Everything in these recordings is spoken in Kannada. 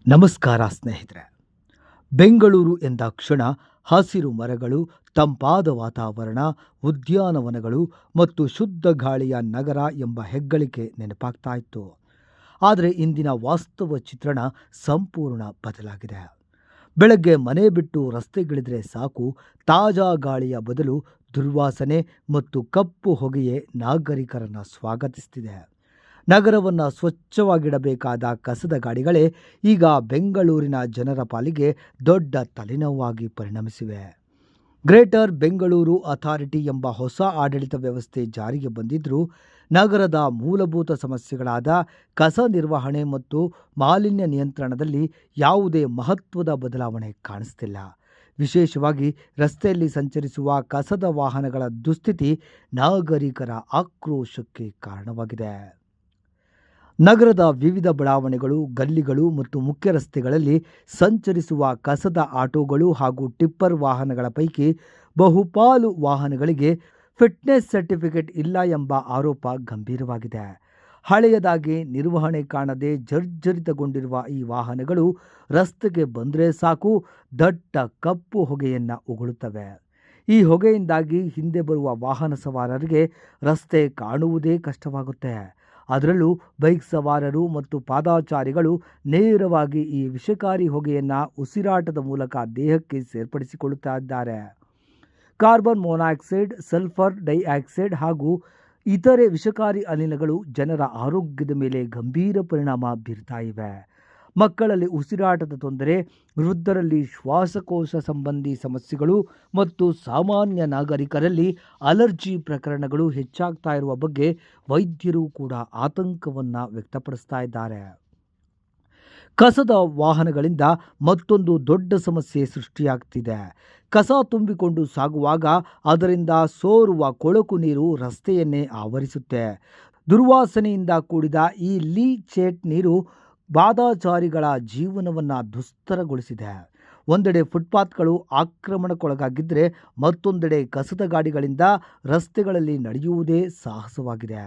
ನಮಸ್ಕಾರ ಸ್ನೇಹಿತರೆ. ಬೆಂಗಳೂರು ಎಂದಾಕ್ಷಣ ಹಸಿರು ಮರಗಳು, ತಂಪಾದ ವಾತಾವರಣ, ಉದ್ಯಾನವನಗಳು ಮತ್ತು ಶುದ್ಧ ಗಾಳಿಯ ನಗರ ಎಂಬ ಹೆಗ್ಗಳಿಕೆ ನೆನಪಾಗ್ತಾ ಇತ್ತು. ಆದರೆ ಇಂದಿನ ವಾಸ್ತವ ಚಿತ್ರಣ ಸಂಪೂರ್ಣ ಬದಲಾಗಿದೆ. ಬೆಳಗ್ಗೆ ಮನೆ ಬಿಟ್ಟು ರಸ್ತೆಗಿಳಿದರೆ ಸಾಕು, ತಾಜಾ ಗಾಳಿಯ ಬದಲು ದುರ್ವಾಸನೆ ಮತ್ತು ಕಪ್ಪು ಹೊಗೆಯೇ ನಾಗರಿಕರನ್ನು ಸ್ವಾಗತಿಸ್ತಿದೆ. ನಗರವನ್ನು ಸ್ವಚ್ಛವಾಗಿಡಬೇಕಾದ ಕಸದ ಗಾಡಿಗಳೇ ಈಗ ಬೆಂಗಳೂರಿನ ಜನರ ಪಾಲಿಗೆ ದೊಡ್ಡ ತಲೆನೋವಾಗಿ ಪರಿಣಮಿಸಿವೆ. ಗ್ರೇಟರ್ ಬೆಂಗಳೂರು ಅಥಾರಿಟಿ ಎಂಬ ಹೊಸ ಆಡಳಿತ ವ್ಯವಸ್ಥೆ ಜಾರಿಗೆ ಬಂದಿದ್ದರೂ ನಗರದ ಮೂಲಭೂತ ಸಮಸ್ಯೆಗಳಾದ ಕಸ ನಿರ್ವಹಣೆ ಮತ್ತು ಮಾಲಿನ್ಯ ನಿಯಂತ್ರಣದಲ್ಲಿ ಯಾವುದೇ ಮಹತ್ವದ ಬದಲಾವಣೆ ಕಾಣಿಸ್ತಿಲ್ಲ. ವಿಶೇಷವಾಗಿ ರಸ್ತೆಯಲ್ಲಿ ಸಂಚರಿಸುವ ಕಸದ ವಾಹನಗಳ ದುಸ್ಥಿತಿ ನಾಗರಿಕರ ಆಕ್ರೋಶಕ್ಕೆ ಕಾರಣವಾಗಿದೆ. ನಗರದ ವಿವಿಧ ಬಡಾವಣೆಗಳು, ಗಲ್ಲಿಗಳು ಮತ್ತು ಮುಖ್ಯ ರಸ್ತೆಗಳಲ್ಲಿ ಸಂಚರಿಸುವ ಕಸದ ಆಟೋಗಳು ಹಾಗೂ ಟಿಪ್ಪರ್ ವಾಹನಗಳ ಪೈಕಿ ಬಹುಪಾಲು ವಾಹನಗಳಿಗೆ ಫಿಟ್ನೆಸ್ ಸರ್ಟಿಫಿಕೇಟ್ ಇಲ್ಲ ಎಂಬ ಆರೋಪ ಗಂಭೀರವಾಗಿದೆ. ಹಳೆಯದಾಗಿ ನಿರ್ವಹಣೆ ಕಾಣದೆ ಜರ್ಜರಿತಗೊಂಡಿರುವ ಈ ವಾಹನಗಳು ರಸ್ತೆಗೆ ಬಂದರೆ ಸಾಕು, ದಟ್ಟ ಕಪ್ಪು ಹೊಗೆಯನ್ನು ಉಗುಳುತ್ತವೆ. ಈ ಹೊಗೆಯಿಂದಾಗಿ ಹಿಂದೆ ಬರುವ ವಾಹನ ಸವಾರರಿಗೆ ರಸ್ತೆ ಕಾಣುವುದೇ ಕಷ್ಟವಾಗುತ್ತೆ. ಅದರಲ್ಲೂ ಬೈಕ್ ಸವಾರರು ಮತ್ತು ಪಾದಾಚಾರಿಗಳು ನೇರವಾಗಿ ಈ ವಿಷಕಾರಿ ಹೊಗೆಯನ್ನು ಉಸಿರಾಟದ ಮೂಲಕ ದೇಹಕ್ಕೆ ಸೇರ್ಪಡಿಸಿಕೊಳ್ಳುತ್ತಾ ಇದ್ದಾರೆ. ಕಾರ್ಬನ್ ಮೊನಾಕ್ಸೈಡ್, ಸಲ್ಫರ್ ಡೈಆಕ್ಸೈಡ್ ಹಾಗೂ ಇತರೆ ವಿಷಕಾರಿ ಅನಿಲಗಳು ಜನರ ಆರೋಗ್ಯದ ಮೇಲೆ ಗಂಭೀರ ಪರಿಣಾಮ ಬೀರ್ತಾ ಇವೆ. ಮಕ್ಕಳಲ್ಲಿ ಉಸಿರಾಟದ ತೊಂದರೆ, ವೃದ್ಧರಲ್ಲಿ ಶ್ವಾಸಕೋಶ ಸಂಬಂಧಿ ಸಮಸ್ಯೆಗಳು ಮತ್ತು ಸಾಮಾನ್ಯ ನಾಗರಿಕರಲ್ಲಿ ಅಲರ್ಜಿ ಪ್ರಕರಣಗಳು ಹೆಚ್ಚಾಗ್ತಾ ಇರುವ ಬಗ್ಗೆ ವೈದ್ಯರು ಕೂಡ ಆತಂಕವನ್ನು ವ್ಯಕ್ತಪಡಿಸ್ತಾ ಇದ್ದಾರೆ. ಕಸದ ವಾಹನಗಳಿಂದ ಮತ್ತೊಂದು ದೊಡ್ಡ ಸಮಸ್ಯೆ ಸೃಷ್ಟಿಯಾಗ್ತಿದೆ. ಕಸ ತುಂಬಿಕೊಂಡು ಸಾಗುವಾಗ ಅದರಿಂದ ಸೋರುವ ಕೊಳಕು ನೀರು ರಸ್ತೆಯನ್ನೇ ಆವರಿಸುತ್ತೆ. ದುರ್ವಾಸನೆಯಿಂದ ಕೂಡಿದ ಈ ಲೀಚೇಟ್ ನೀರು ಪಾದಾಚಾರಿಗಳ ಜೀವನವನ್ನು ದುಸ್ತರಗೊಳಿಸಿದೆ. ಒಂದೆಡೆ ಫುಟ್ಪಾತ್ಗಳು ಆಕ್ರಮಣಕ್ಕೊಳಗಾಗಿದ್ದರೆ ಮತ್ತೊಂದೆಡೆ ಕಸದ ಗಾಡಿಗಳಿಂದ ರಸ್ತೆಗಳಲ್ಲಿ ನಡೆಯುವುದೇ ಸಾಹಸವಾಗಿದೆ.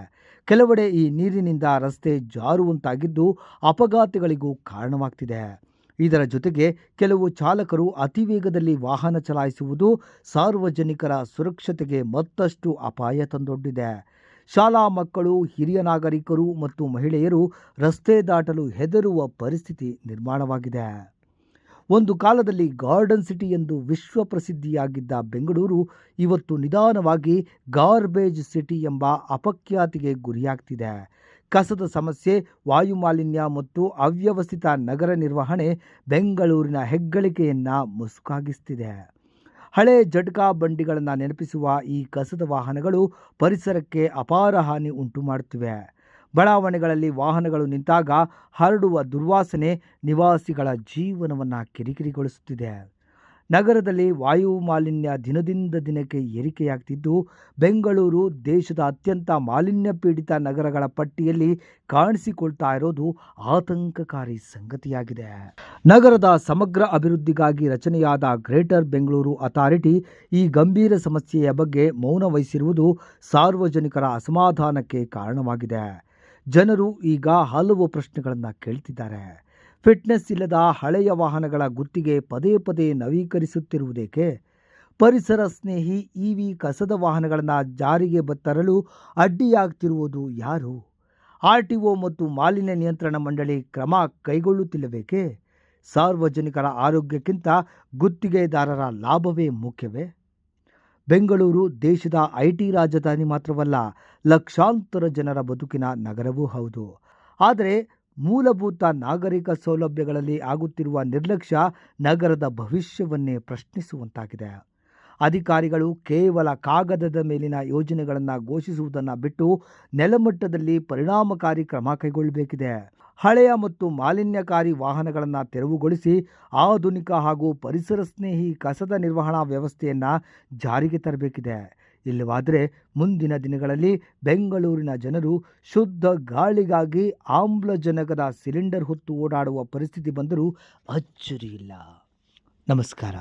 ಕೆಲವೆಡೆ ಈ ನೀರಿನಿಂದ ರಸ್ತೆ ಜಾರುವಂತಾಗಿದ್ದು ಅಪಘಾತಗಳಿಗೂ ಕಾರಣವಾಗ್ತಿದೆ. ಇದರ ಜೊತೆಗೆ ಕೆಲವು ಚಾಲಕರು ಅತಿವೇಗದಲ್ಲಿ ವಾಹನ ಚಲಾಯಿಸುವುದು ಸಾರ್ವಜನಿಕರ ಸುರಕ್ಷತೆಗೆ ಮತ್ತಷ್ಟು ಅಪಾಯ ತಂದೊಡ್ಡಿದೆ. ಶಾಲಾ ಮಕ್ಕಳು, ಹಿರಿಯ ನಾಗರಿಕರು ಮತ್ತು ಮಹಿಳೆಯರು ರಸ್ತೆ ದಾಟಲು ಹೆದರುವ ಪರಿಸ್ಥಿತಿ ನಿರ್ಮಾಣವಾಗಿದೆ. ಒಂದು ಕಾಲದಲ್ಲಿ ಗಾರ್ಡನ್ ಸಿಟಿ ಎಂದು ವಿಶ್ವ ಪ್ರಸಿದ್ಧಿಯಾಗಿದ್ದ ಬೆಂಗಳೂರು ಇವತ್ತು ನಿಧಾನವಾಗಿ ಗಾರ್ಬೇಜ್ ಸಿಟಿ ಎಂಬ ಅಪಖ್ಯಾತಿಗೆ ಗುರಿಯಾಗ್ತಿದೆ. ಕಸದ ಸಮಸ್ಯೆ, ವಾಯುಮಾಲಿನ್ಯ ಮತ್ತು ಅವ್ಯವಸ್ಥಿತ ನಗರ ನಿರ್ವಹಣೆ ಬೆಂಗಳೂರಿನ ಹೆಗ್ಗಳಿಕೆಯನ್ನು ಮುಸುಕಾಗಿಸ್ತಿದೆ. ಹಳೆ ಜಟ್ಕಾ ಬಂಡಿಗಳನ್ನು ನೆನಪಿಸುವ ಈ ಕಸದ ವಾಹನಗಳು ಪರಿಸರಕ್ಕೆ ಅಪಾರ ಹಾನಿ ಉಂಟು ಮಾಡುತ್ತಿವೆ. ಬಡಾವಣೆಗಳಲ್ಲಿ ವಾಹನಗಳು ನಿಂತಾಗ ಹರಡುವ ದುರ್ವಾಸನೆ ನಿವಾಸಿಗಳ ಜೀವನವನ್ನು ಕಿರಿಕಿರಿಗೊಳಿಸುತ್ತಿದೆ. ನಗರದಲ್ಲಿ ವಾಯು ಮಾಲಿನ್ಯ ದಿನದಿಂದ ದಿನಕ್ಕೆ ಏರಿಕೆಯಾಗ್ತಿದ್ದು ಬೆಂಗಳೂರು ದೇಶದ ಅತ್ಯಂತ ಮಾಲಿನ್ಯ ಪೀಡಿತ ನಗರಗಳ ಪಟ್ಟಿಯಲ್ಲಿ ಕಾಣಿಸಿಕೊಳ್ತಾ ಇರೋದು ಆತಂಕಕಾರಿ ಸಂಗತಿಯಾಗಿದೆ. ನಗರದ ಸಮಗ್ರ ಅಭಿವೃದ್ಧಿಗಾಗಿ ರಚನೆಯಾದ ಗ್ರೇಟರ್ ಬೆಂಗಳೂರು ಅಥಾರಿಟಿ ಈ ಗಂಭೀರ ಸಮಸ್ಯೆಯ ಬಗ್ಗೆ ಮೌನ ವಹಿಸಿರುವುದು ಸಾರ್ವಜನಿಕರ ಅಸಮಾಧಾನಕ್ಕೆ ಕಾರಣವಾಗಿದೆ. ಜನರು ಈಗ ಹಲವು ಪ್ರಶ್ನೆಗಳನ್ನು ಕೇಳ್ತಿದ್ದಾರೆ. ಫಿಟ್ನೆಸ್ ಇಲ್ಲದ ಹಳೆಯ ವಾಹನಗಳ ಗುತ್ತಿಗೆ ಪದೇ ಪದೇ ನವೀಕರಿಸುತ್ತಿರುವುದೇಕೆ? ಪರಿಸರ ಸ್ನೇಹಿ ಇವಿ ಕಸದ ವಾಹನಗಳನ್ನು ಜಾರಿಗೆ ತರಲು ಅಡ್ಡಿಯಾಗ್ತಿರುವುದು ಯಾರು? ಆರ್ಟಿಒ ಮತ್ತು ಮಾಲಿನ್ಯ ನಿಯಂತ್ರಣ ಮಂಡಳಿ ಕ್ರಮ ಕೈಗೊಳ್ಳುತ್ತಿಲ್ಲಬೇಕೆ? ಸಾರ್ವಜನಿಕರ ಆರೋಗ್ಯಕ್ಕಿಂತ ಗುತ್ತಿಗೆದಾರರ ಲಾಭವೇ ಮುಖ್ಯವೇ? ಬೆಂಗಳೂರು ದೇಶದ ಐಟಿ ರಾಜಧಾನಿ ಮಾತ್ರವಲ್ಲ, ಲಕ್ಷಾಂತರ ಜನರ ಬದುಕಿನ ನಗರವೂ ಹೌದು. ಆದರೆ ಮೂಲಭೂತ ನಾಗರಿಕ ಸೌಲಭ್ಯಗಳಲ್ಲಿ ಆಗುತ್ತಿರುವ ನಿರ್ಲಕ್ಷ್ಯ ನಗರದ ಭವಿಷ್ಯವನ್ನೇ ಪ್ರಶ್ನಿಸುವಂತಾಗಿದೆ. ಅಧಿಕಾರಿಗಳು ಕೇವಲ ಕಾಗದದ ಮೇಲಿನ ಯೋಜನೆಗಳನ್ನು ಘೋಷಿಸುವುದನ್ನು ಬಿಟ್ಟು ನೆಲಮಟ್ಟದಲ್ಲಿ ಪರಿಣಾಮಕಾರಿ ಕ್ರಮ ಕೈಗೊಳ್ಳಬೇಕಿದೆ. ಹಳೆಯ ಮತ್ತು ಮಾಲಿನ್ಯಕಾರಿ ವಾಹನಗಳನ್ನು ತೆರವುಗೊಳಿಸಿ ಆಧುನಿಕ ಹಾಗೂ ಪರಿಸರ ಸ್ನೇಹಿ ಕಸದ ನಿರ್ವಹಣಾ ವ್ಯವಸ್ಥೆಯನ್ನು ಜಾರಿಗೆ ತರಬೇಕಿದೆ. ಇಲ್ಲವಾದರೆ ಮುಂದಿನ ದಿನಗಳಲ್ಲಿ ಬೆಂಗಳೂರಿನ ಜನರು ಶುದ್ಧ ಗಾಳಿಗಾಗಿ ಆಮ್ಲಜನಕದ ಸಿಲಿಂಡರ್ ಹೊತ್ತು ಓಡಾಡುವ ಪರಿಸ್ಥಿತಿ ಬಂದರೂ ಅಚ್ಚರಿಯಿಲ್ಲ. ನಮಸ್ಕಾರ.